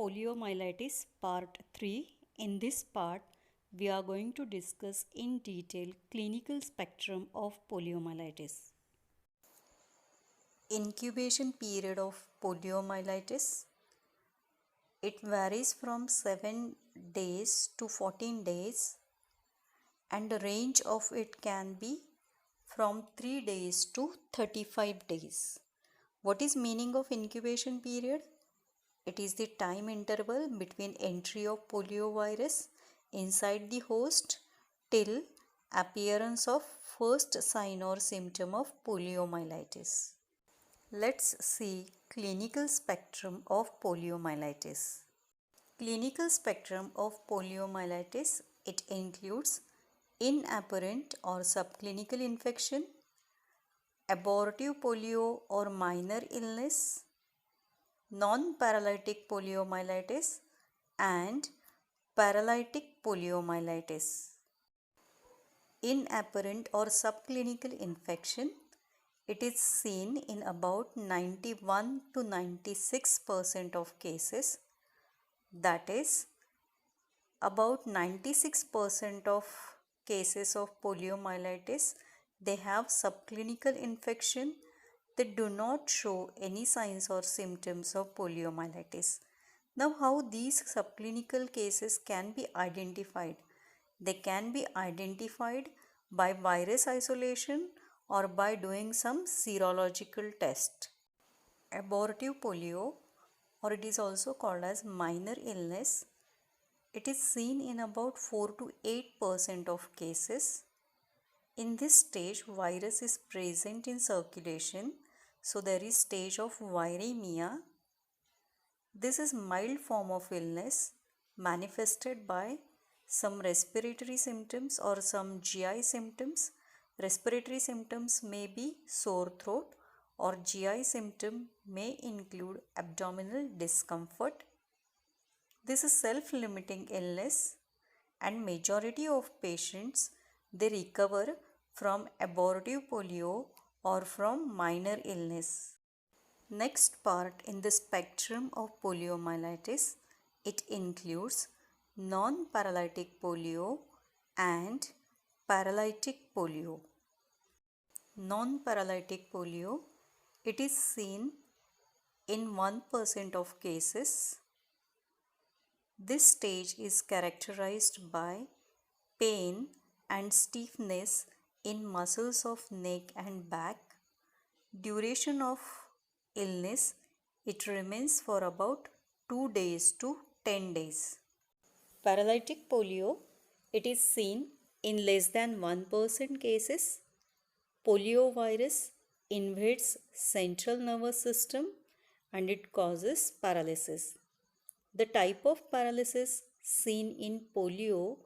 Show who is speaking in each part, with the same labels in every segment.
Speaker 1: Poliomyelitis Part 3. In this part, we are going to discuss in detail clinical spectrum of poliomyelitis. Incubation period of poliomyelitis. It varies from 7 days to 14 days and the range of it can be from 3 days to 35 days. What is meaning of incubation period? It is the time interval between entry of poliovirus inside the host till appearance of first sign or symptom of poliomyelitis. Let's see clinical spectrum of poliomyelitis. Clinical spectrum of poliomyelitis, it includes inapparent or subclinical infection, abortive polio or minor illness, non-paralytic poliomyelitis and paralytic poliomyelitis. Inapparent or subclinical infection, it is seen in about 91 to 96% of cases. That is, about 96% of cases of poliomyelitis, they have subclinical infection. They do not show any signs or symptoms of poliomyelitis. Now, how these subclinical cases can be identified? They can be identified by virus isolation or by doing some serological test. Abortive polio, or it is also called as minor illness, it is seen in about 4 to 8% of cases. In this stage, virus is present in circulation, so there is stage of viremia. This is mild form of illness manifested by some respiratory symptoms or some GI symptoms. Respiratory symptoms may be sore throat or GI symptom may include abdominal discomfort. This is self-limiting illness and majority of patients, they recover from abortive polio or from minor illness. Next part in the spectrum of poliomyelitis, it includes non-paralytic polio and paralytic polio. Non-paralytic polio, it is seen in 1% of cases. This stage is characterized by pain and stiffness in muscles of neck and back. Duration of illness, it remains for about 2 days to 10 days. Paralytic polio, it is seen in less than 1% cases. Poliovirus invades central nervous system and it causes paralysis. The type of paralysis seen in polio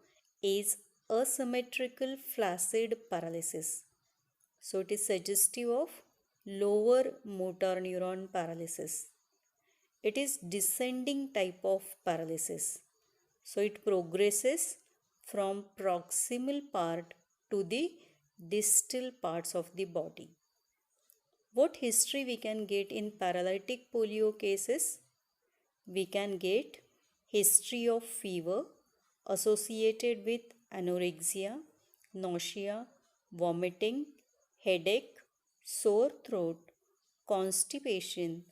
Speaker 1: is asymmetrical flaccid paralysis. So it is suggestive of lower motor neuron paralysis. It is descending type of paralysis. So it progresses from proximal part to the distal parts of the body. What history we can get in paralytic polio cases? We can get history of fever associated with anorexia, nausea, vomiting, headache, sore throat, constipation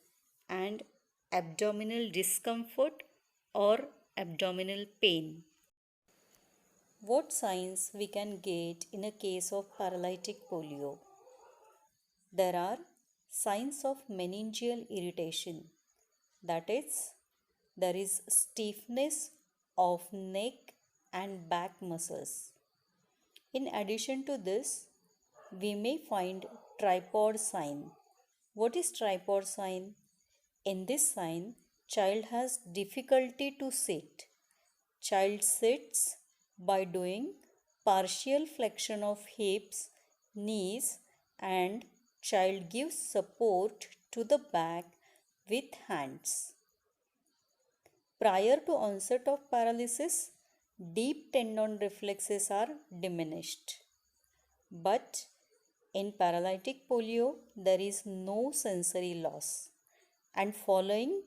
Speaker 1: and abdominal discomfort or abdominal pain. What signs we can get in a case of paralytic polio? There are signs of meningeal irritation, that is, there is stiffness of neck and back muscles. In addition to this, we may find tripod sign. What is tripod sign? In this sign, child has difficulty to sit. Child sits by doing partial flexion of hips, knees and child gives support to the back with hands. Prior to onset of paralysis, deep tendon reflexes are diminished. But in paralytic polio, there is no sensory loss. And following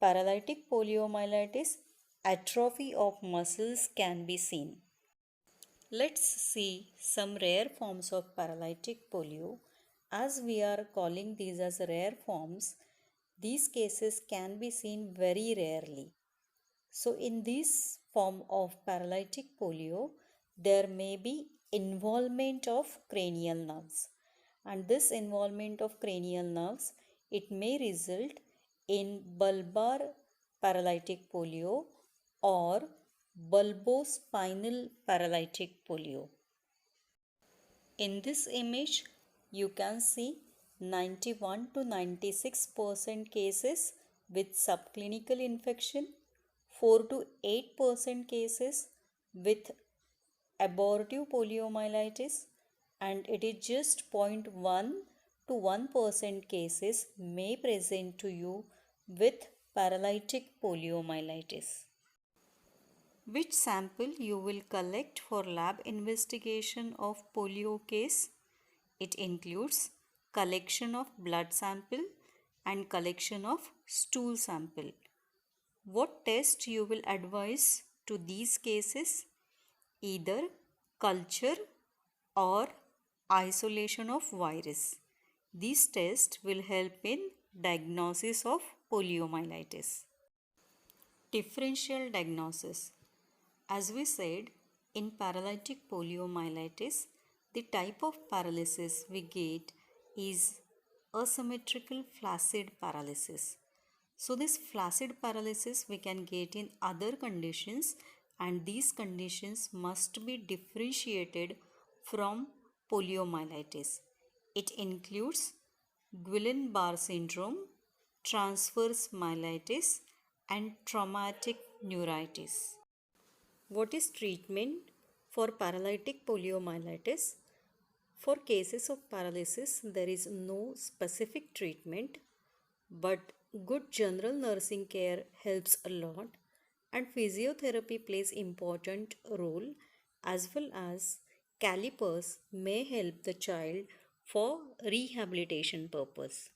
Speaker 1: paralytic poliomyelitis, atrophy of muscles can be seen. Let's see some rare forms of paralytic polio. As we are calling these as rare forms, these cases can be seen very rarely. So, in this form of paralytic polio, there may be involvement of cranial nerves, and this involvement of cranial nerves, it may result in bulbar paralytic polio or bulbospinal paralytic polio. In this image, you can see 91 to 96% cases with subclinical infection, 4 to 8% cases with abortive poliomyelitis, and it is just zero point 0.1 to 1% cases may present to you with paralytic poliomyelitis. Which sample you will collect for lab investigation of polio case? It includes collection of blood sample and collection of stool sample. What test you will advise to these cases? Either culture or isolation of virus. These tests will help in diagnosis of poliomyelitis. Differential diagnosis. As we said, in paralytic poliomyelitis, the type of paralysis we get is asymmetrical flaccid paralysis. So this flaccid paralysis we can get in other conditions, and these conditions must be differentiated from poliomyelitis. It includes Guillain-Barré syndrome, transverse myelitis, and traumatic neuritis. What is treatment for paralytic poliomyelitis? For cases of paralysis, there is no specific treatment, but good general nursing care helps a lot, and physiotherapy plays important role, as well as calipers may help the child for rehabilitation purpose.